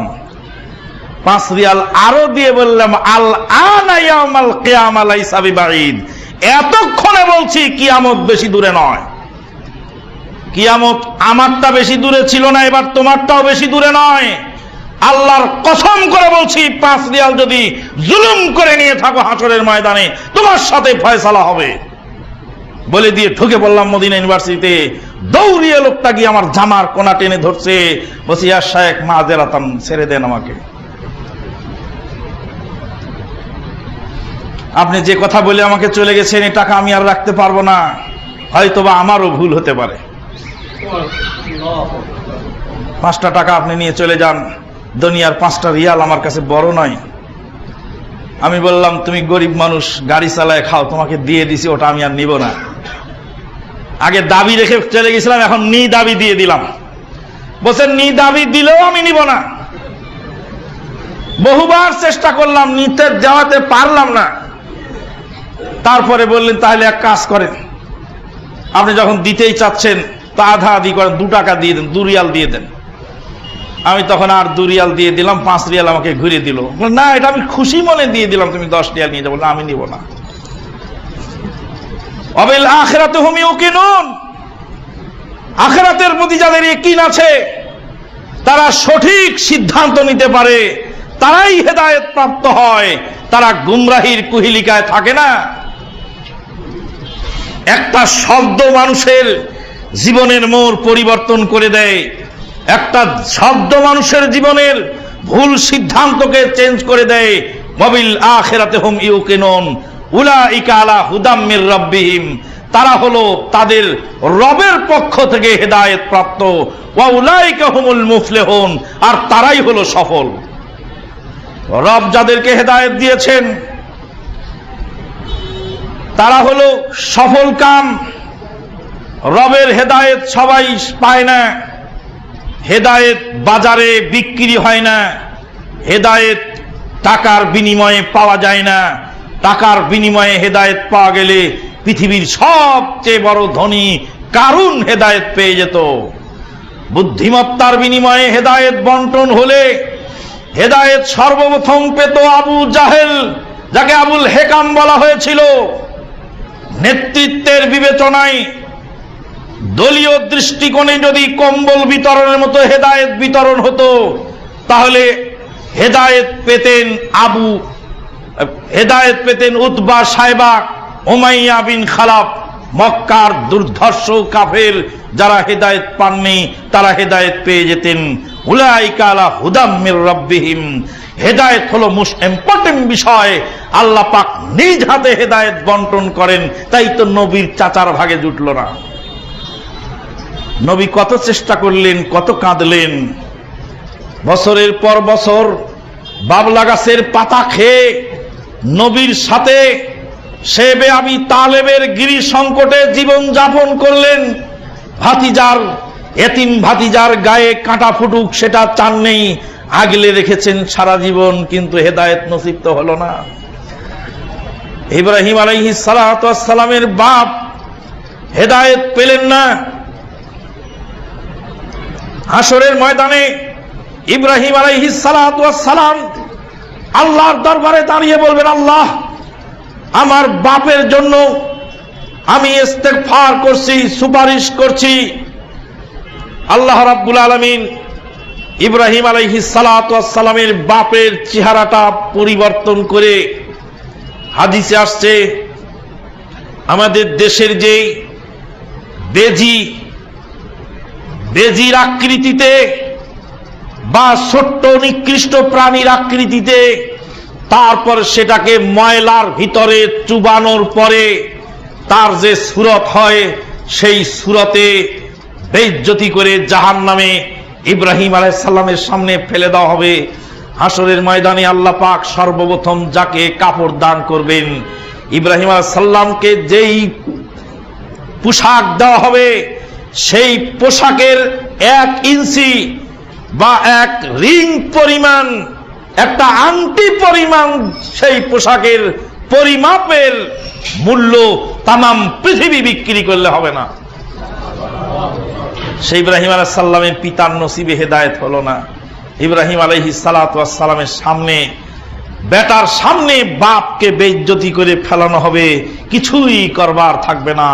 5 রিয়াল আরো দিয়ে বললাম, আল আনা ইয়াউমাল কিয়ামা লাইসা বিবাঈদ, এতক্ষণে বলছি কিয়ামত বেশি দূরে নয়। কিয়ামত আমারটা বেশি দূরে ছিল না, এবার তোমারটাও বেশি দূরে নয়। আল্লাহর কসম করে বলছি, 5 রিয়াল যদি জুলুম করে নিয়ে থাকো হাসরের ময়দানে তোমার সাথে ফয়সালা হবে। বলে দিয়ে ঢুকে পড়লাম মদিনা ইউনিভার্সিটিতে। দৌড়িয়ে লোকটা গিয়ে আমার জামার কোনা টেনে ধরছে, বলছি ইয়া শায়েখ মাযেরাতান, ছেড়ে দেন আমাকে। আপনি যে কথা বলে আমাকে চলে গেছেন, এই টাকা আমি আর রাখতে পারবো না, হয়তোবা আমারও ভুল হতে পারে। 5টা টাকা আপনি নিয়ে চলে যান, দুনিয়ার 5টা রিয়াল আমার কাছে বড় নয়। আমি বললাম, তুমি গরিব মানুষ, গাড়ি চালায় খাও, তোমাকে দিয়ে দিছি, ওটা আমি আর নিব না। আগে দাবি রেখে চলে গেছিলাম, এখন দাবি দিয়ে দিলাম। বলছেন দাবি দিলেও আমি নিব না। বহুবার চেষ্টা করলাম, নিতে যাওয়াতে পারলাম না। তারপরে বললেন, তাহলে এক কাজ করেন, আপনি যখন দিতেই চাচ্ছেন তা আধা আধি করেন, 2 টাকা দিয়ে দেন, 2 রিয়াল দিয়ে দেন। আমি তখন আর 2 রিয়াল দিয়ে দিলাম, 5 রিয়াল আমাকে ঘুরে দিল। না, এটা আমি খুশি মনে দিয়ে দিলাম, তুমি 10 রিয়াল নিয়ে যাবো। না, আমি নিব না। অবিল আখিরাতে হুম ইউকিনুন, আখিরাতের প্রতি যাদের ইয়াকিন আছে তারা সঠিক সিদ্ধান্ত নিতে পারে, তারাই হেদায়েত প্রাপ্ত হয়, তারা গুমরাহির কুহিলিকায় থাকে না। একটা শব্দ মানুষের জীবনের মোড় পরিবর্তন করে দেয়, একটা শব্দ মানুষের জীবনের ভুল সিদ্ধান্তকে চেঞ্জ করে দেয়। ওয়াবিল আখিরাতে হুম ইউকিনুন উলাইকা আলা হুদাম মির রাব্বিহিম, তারা হলো তাদের রবের পক্ষ থেকে হেদায়েত প্রাপ্ত। ওয়া উলাইকা হুমুল মুফলিহুন, আর তারাই হলো সফল। রব যাদেরকে হেদায়েত দিয়েছেন তারা হলো সফল কাম। রবের হেদায়েত সবাই পায় না, হেদায়েত বাজারে বিক্রি হয় না, হেদায়েত টাকার বিনিময়ে পাওয়া যায় না। টাকার বিনিময়ে হেদায়েত পাওয়া গেলে পৃথিবীর সবচেয়ে বড় ধনী কারুন হেদায়েত পেয়ে যেত। বুদ্ধিমত্তার বিনিময়ে হেদায়েত বন্টন হলে হেদায়েত সর্বপ্রথম পেত আবু জাহেল, যাকে আবুল হেকাম বলা হয়েছিল। নেতৃত্বের বিবেচনায়, দলীয় দৃষ্টিকোণে যদি কম্বল বিতরণের মতো হেদায়েত বিতরণ হতো, তাহলে হেদায়েত পেতেন উতবা, সাইবা, উমাইয়া বিন খালাফ। মক্কার দুর্ধর্ষ কাফের যারা হেদায়েত পাননি তারা হেদায়েত পেয়ে যেতেন। উলাইকা আলা হুদাম মির রাব্বিহিম, হেদায়েত হলো মোস্ট ইম্পর্টেন্ট বিষয়। আল্লাহ পাক নিজ হাতে হেদায়েত বন্টন করেন, তাই তো নবীর চাচার ভাগে জুটল না। নবী কত চেষ্টা করলেন, কত কাঁদলেন। বছরের পর বছর বাবলা গাছের পাতা খেয়ে নবীর সাথে শেবে আবি তালেবের গিরি সংকটে জীবন যাপন করলেন, ভাতিজার এতিম ভাতিজার গায়ে কাঁটা ফুটুক সেটা চান নেই, আগলে রেখেছেন সারা জীবন, কিন্তু হেদায়েত নসিব তো হলো না। ইব্রাহিম আলাইহিস সালাতু ওয়াস সালামের বাপ হেদায়েত পেলেন না। হাসরের ময়দানে ইব্রাহিম আলাইহিস সালাতু ওয়াস সালাম আল্লাহর দরবারে দাঁড়িয়ে বলবেন, আল্লাহ, আমার বাপের জন্য আমি ইস্তেগফার করছি, সুপারিশ করছি। আল্লাহ রাব্বুল আলামিন ইব্রাহিম আলাইহিস সালাতু ওয়াস সালামের বাপের চেহারাটা পরিবর্তন করে, হাদিসে আসছে আমাদের দেশের যে বেজির আকৃতিতে বা ছোট্ট নিকৃষ্ট প্রাণীর আকৃতিতে, তারপর সেটাকে ময়লার ভিতরে চুবানোর পরে তার যে সূরত হয়, সেই সূরতে বেইজ্জতি করে জাহান্নামে ইব্রাহিম আলাইহিস সালামের সামনে ফেলে দেওয়া হবে। হাসরের ময়দানে আল্লাহ পাক সর্বপ্রথম যাকে কাপড় দান করবেন, ইব্রাহিম আলাইহিস সালামকে যেই পোশাক দেওয়া হবে, সেই পোশাকের 1 ইঞ্চি বা 1 রিং পরিমাণ, একটা আংটি পরিমাণ সেই পোশাকের পরিমাপের মূল্য তামাম পৃথিবী বিক্রি করলে হবে না। সেই ইব্রাহিম আলাইহিস সালামের পিতার নসিবে হেদায়েত হলো না। ইব্রাহিম আলাইহিস সালাতু ওয়াস সালামের সামনে, বেটার সামনে বাপকে বেইজ্জতি করে ফেলানো হবে, কিছুই করবার থাকবে না।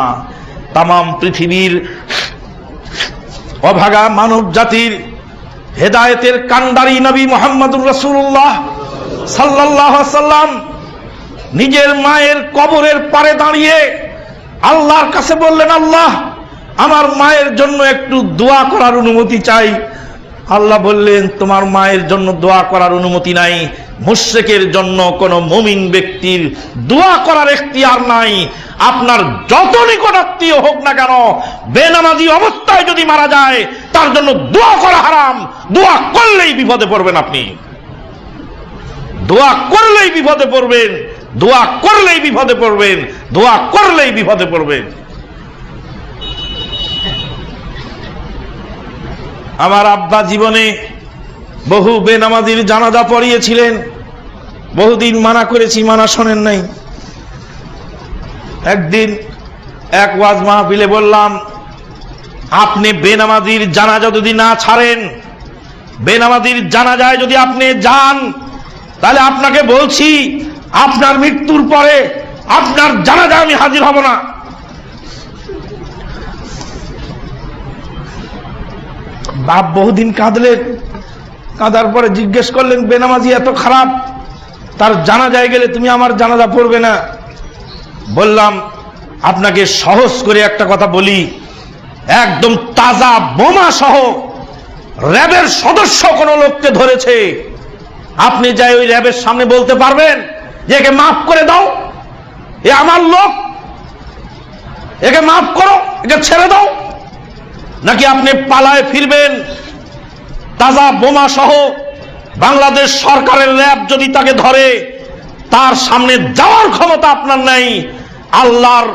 তামাম পৃথিবীর অভাগা মানব জাতির হেদায়েতের কান্ডারি নবী মুহাম্মদুর রাসূলুল্লাহ সাল্লাল্লাহু আলাইহি ওয়াসাল্লাম নিজের মায়ের কবরের পারে দাঁড়িয়ে আল্লাহর কাছে বললেন, আল্লাহ, আমার মায়ের জন্য একটু দোয়া করার অনুমতি চাই। আল্লাহ বললেন, তোমার মায়ের জন্য দোয়া করার অনুমতি নাই, মুশরিকের জন্য কোন মুমিন ব্যক্তির দোয়া করার এখতিয়ার নাই। আপনার যত নিকটাত্মীয় হোক না কেন, বেনামাজি অবস্থায় যদি মারা যায়, তার জন্য দোয়া করা হারাম। দোয়া করলেই বিপদে পড়বেন, আপনি দোয়া করলেই বিপদে পড়বেন, দোয়া করলেই বিপদে পড়বেন, দোয়া করলেই বিপদে পড়বেন। আমার আব্বা জীবনে বহু বেনামাজির জানাজা পড়িয়েছিলেন, বহুদিন মানা করেছি, মানা শোনেন নাই। একদিন এক ওয়াজ মাহফিলে বললাম, আপনি বেনামাজির জানাজা যদি না ছাড়েন, বেনামাজির জানাজায় যদি আপনি যান, তাহলে আপনাকে বলছি, আপনার মৃত্যুর পরে আপনার জানাজায় আমি হাজির হব না। বাপ বহুদিন কাঁদলেন, কাঁদার পরে জিজ্ঞেস করলেন, বেনামাজি এত খারাপ, তার জানাজায় গেলে তুমি আমার জানাজা পড়বে না? বললাম, আপনাকে সহজ করে একটা কথা বলি, একদম তাজা বোমা সহ র্যাবের সদস্য কোন লোককে ধরেছে, আপনি যাই ওই র্যাবের সামনে বলতে পারবেন যে একে মাফ করে দাও, এ আমার লোক, একে মাফ করো, একে ছেড়ে দাও? নাকি আপনি পালায় ফিরবেন? তাজা বোমা সহ বাংলাদেশ সরকারের র্যাব যদি তাকে ধরে, তার সামনে যাওয়ার ক্ষমতা আপনার নাই। আল্লাহর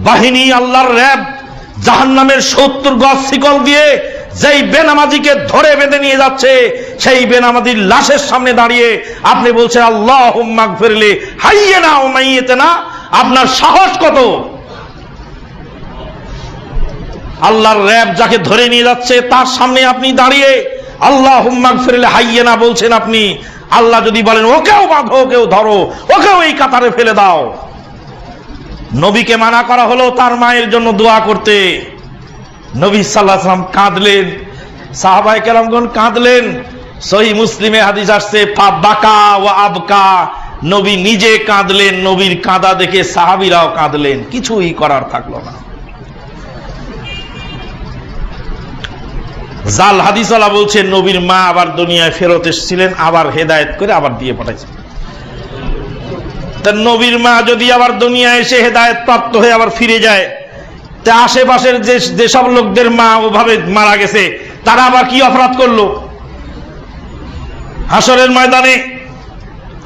বাহিনী, আল্লাহর র্যাব জাহান্নামের 70 গজ শিকল দিয়ে যেই বেনামাজিকে ধরে বেঁধে নিয়ে যাচ্ছে, সেই বেনামাজির লাশের সামনে দাঁড়িয়ে আপনি বলছেন, আল্লাহুম্মা গফিরলি হাইয়িনা ওয়া মাইয়িতিনা। আপনার সাহস কত? আল্লাহর র্যাব যাকে ধরে নিয়ে যাচ্ছে, তার সামনে আপনি দাঁড়িয়ে আল্লাহুম্মা গফিরলি হাইয়িনা বলছেন। আপনি আল্লাহ যদি বলেন, ওকেও বাঁধো, ওকেও ধরো, ওকেও এই কাতারে ফেলে দাও। নবীকে মানা করা হলো তার মায়ের জন্য দোয়া করতে। নবী সাল্লাল্লাহু আলাইহি ওয়াসাল্লাম কাঁদলেন, সাহাবায়ে কেরামগণ কাঁদলেন। সহিহ মুসলিমে হাদিস আসছে, ফাবাকা ওয়া আবকা, নবী নিজে কাঁদলেন, নবীর কাঁদা দেখে সাহাবীরাও কাঁদলেন, কিছুই করার থাকলো না। জাল হাদিসওয়ালা বলছেন, নবীর মা আবার দুনিয়ায় ফেরত এসেছিলেন, আবার হেদায়েত করে আবার দিয়ে পাঠাইছেন। তা নবীর মা যদি আবার দুনিয়ায় এসে হেদায়েত প্রাপ্ত হয়ে আবার ফিরে যায়, তা আশেপাশের যেসব লোকদের মা ওভাবে মারা গেছে, তারা আবার কি অপরাধ করলো? হাসরের ময়দানে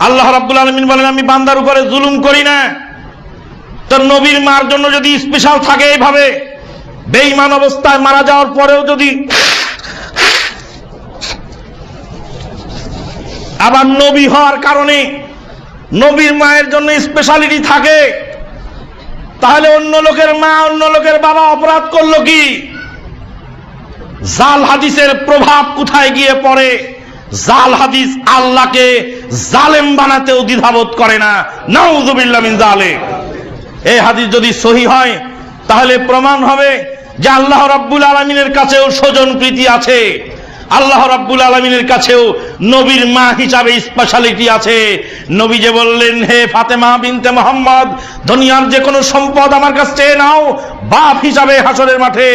আল্লাহ রাব্বুল আলামিন বলেন, আমি বান্দার উপরে জুলুম করি না, তো নবীর মার জন্য যদি স্পেশাল থাকে এইভাবে বেঈমান অবস্থায় মারা যাওয়ার পরেও যদি আবার নবী হওয়ার কারণে নবীর মায়ের জন্য স্পেশালিটি থাকে, তাহলে অন্য লোকের মা অন্য লোকের বাবা অপরাধ করলো কি? জাল হাদিসের প্রভাব কোথায় গিয়ে পড়ে? জাল হাদিস আল্লাহকে জালেম বানাতেও দ্বিধাবোধ করে না। নাউযুবিল্লাহ মিন যালিক। এই হাদিস যদি সহিহ হয় তাহলে প্রমাণ হবে যে আল্লাহ রাব্বুল আলামিনের কাছেও স্বজন প্রীতি আছে, আল্লাহ রাব্বুল আলামিনের কাছেও নবীর মা হিসাবে স্পেশালিটি আছে। নবী যে বললেন, হে ফাতেমা বিনতে মুহাম্মদ, দুনিয়ার যে কোনো সম্পদ আমার কাছে চেয়ে নাও, বাপ হিসাবে হাসরের মাঠে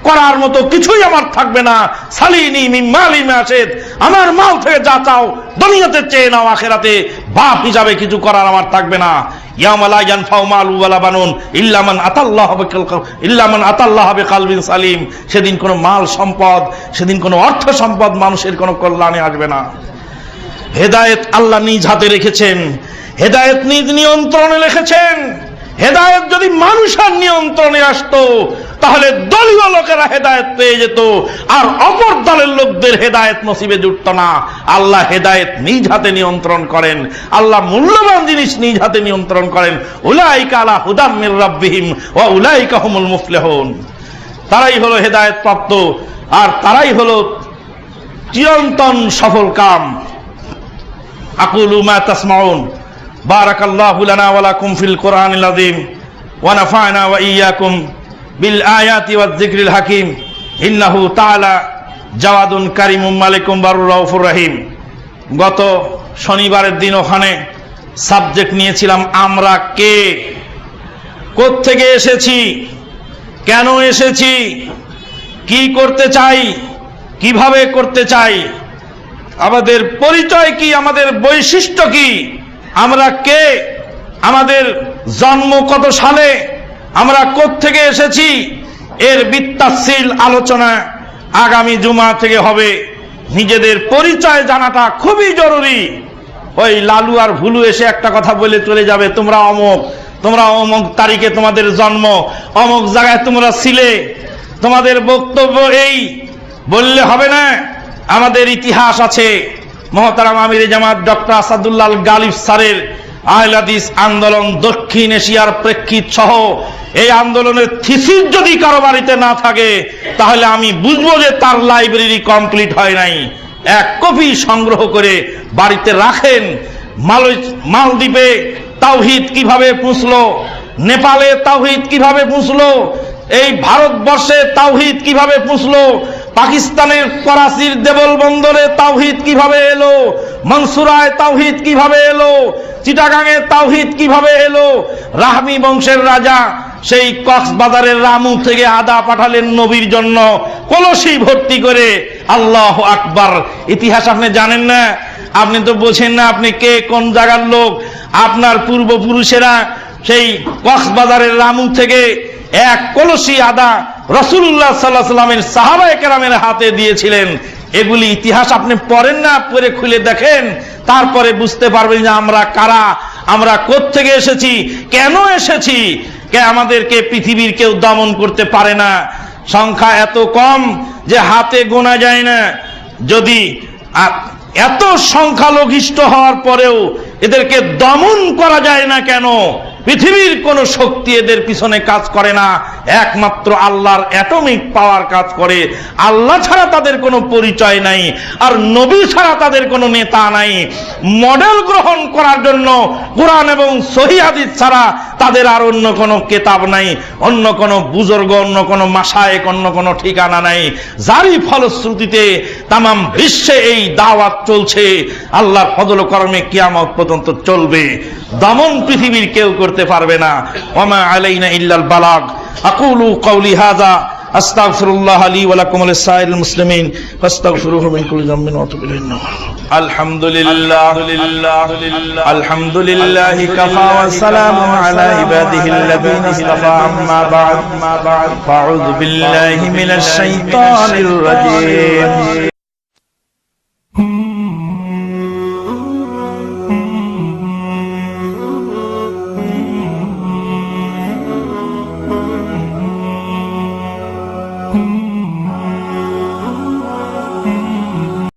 করার মতো কিছুই আমার থাকবে না। সালিনি মিন মালি মা আশিত, আমার মাল থেকে যা চাও দুনিয়াতে চেয়ে নাও, আখিরাতে বাপ হিসাবে কিছু করার আমার থাকবে না। ইয়াওমা লা ইয়ানফাউ মালু ওয়ালা বানুন ইল্লা মান আতাল্লাহ বিকলবিন সালিম। সেদিন কোনো মাল সম্পদ, সেদিন কোনো অর্থ সম্পদ মানুষের কোনো কল্যাণে আসবে না। হেদায়েত আল্লাহ নিজ হাতে রেখেছেন, হেদায়েত নিজ নিয়ন্ত্রণে রেখেছেন। হেদায়েত যদি মানুষের নিয়ন্ত্রণে আসতো তাহলে দলীয় লোকেরা হেদায়েত পেয়ে যেত, আর অপর দলের লোকদের হেদায়েত নসিবে জুটত না। আল্লাহ হেদায়েত নিজ হাতে নিয়ন্ত্রণ করেন, আল্লাহ মূল্যবান জিনিস নিজ হাতে নিয়ন্ত্রণ করেন। উলাইকা আলা হুদাম মির রাব্বিহিম ওয়া উলাইকা হুমুল মুফলিহুন। তারাই হলো হেদায়েত প্রাপ্ত, আর তারাই হলো চিরন্তন সফল কাম। আকুলু মা তাসমাউন। বারাকাল্লাহু লানা ওয়া লাকুম ফিল কোরআনিল আযীম ওয়া নাফা'না ওয়া ইয়্যাকুম বিল আয়াতি ওয়াজ যিকরিল হাকীম ইন্নাহু তাআলা জাওয়াদুন কারীমুম মালিকুম বারুর রাউফুর রহিম। গত শনিবারের দিন ওখানে সাবজেক্ট নিয়েছিলাম আমরা কে, কোত্থেকে এসেছি, কেন এসেছি, কি করতে চাই, কিভাবে করতে চাই, আমাদের পরিচয় কি, আমাদের বৈশিষ্ট্য কি, আমরা কে, আমাদের জন্ম কত সালে, আমরা কোত্থেকে এসেছি, এর বিস্তারশীল আলোচনা আগামী জুমা থেকে হবে। নিজেদের পরিচয় জানাটা খুবই জরুরি। ওই লালু আর ভুলু এসে একটা কথা বলে চলে যাবে, তোমরা অমুক, তোমরা অমুক তারিখে তোমাদের জন্ম, অমুক জায়গায় তোমরা ছিলে, তোমাদের বক্তব্য এই বললে হবে না। আমাদের ইতিহাস আছে। মহতারাম আমিরে জামাত ডক্টর আসাদুল্লাহ গালিব স্যারের আহলে হাদিস আন্দোলন দক্ষিণ এশিয়ার প্রেক্ষিত সহ এই আন্দোলনের থিসিস যদি কারো বাড়িতে না থাকে তাহলে আমি বুঝবো যে তার লাইব্রেরি কমপ্লিট হয় নাই। এক কপি সংগ্রহ করে বাড়িতে রাখেন। মালদ্বীপে তাওহীদ কিভাবে পুঁছলো, নেপালে তাওহীদ কিভাবে পুঁছলো, এই ভারতবর্ষে তাওহীদ কিভাবে পুঁছলো, পাকিস্তানের করাচির দেবল বন্দরে তাওহীদ কিভাবে এলো, মনসুরায় তাওহীদ কিভাবে এলো, চিটাগাঙে তাওহীদ কিভাবে এলো। রাহমি বংশের রাজা সেই কক্সবাজারের রামু থেকে আদা পাঠালেন নবীর জন্য কলসি ভর্তি করে। আল্লাহু আকবার। ইতিহাস আপনি জানেন না, আপনি তো বোঝেন না আপনি কে, কোন জায়গার লোক। আপনার পূর্বপুরুষেরা সেই কক্সবাজারের রামু থেকে এক কলসি আদা রাসূলুল্লাহ সাল্লাল্লাহু আলাইহি ওয়াসাল্লামের সাহাবায়ে কেরামের হাতে দিয়েছিলেন। এগুলি ইতিহাস আপনি পড়েন না, পড়ে খুলে দেখেন, তারপরে বুঝতে পারবেন যে আমরা কারা, আমরা কোত্থেকে এসেছি, কেন এসেছি। আমাদেরকে পৃথিবীর কেউ দমন করতে পারে না। সংখ্যা এত কম যে হাতে গোনা যায় না। যদি এত সংখ্যালঘিষ্ঠ হওয়ার পরেও এদেরকে দমন করা যায় না কেন? পৃথিবীর কোন শক্তি এদের পিছনে কাজ করে না, একমাত্র আল্লাহর অ্যাটমিক পাওয়ার কাজ করে। আল্লাহ ছাড়া তাদের কোনো পরিচয় নাই, আর নবী ছাড়া তাদের কোনো নেতা নাই। মডেল গ্রহণ করার জন্য কোরআন এবং সহিহ হাদিস ছাড়া তাদের আর অন্য কোনো কিতাব নাই, অন্য কোনো বুজুর্গ, অন্য কোনো মাশায়েখ, অন্য কোনো ঠিকানা নাই। যারই ফলশ্রুতিতে তামাম বিশ্বে এই দাওয়াত চলছে, আল্লাহর ফজল ও করমে কিয়ামত পর্যন্ত চলবে। দমন পৃথিবীর কেউ করতে পারবে না। ওমা আলাইনা ইল্লাল বালাগ। আকুলু কওলি হাযা আস্তাগফিরুল্লাহ লি ওয়া লাকুম ওয়া লিসাইরিল মুসলিমিন ফাস্তাগফিরুহু মিন কুল্লি যামবিন ওয়া তুবু ইলাইহি। আলহামদুলিল্লাহ আলহামদুলিল্লাহি কাফা ওয়া সালামু আলা ইবাদিহিল্লাযীনা ইসতাফা। আম্মা বা'দ। আউযু বিল্লাহি মিনাশ শাইতানির রাজীম।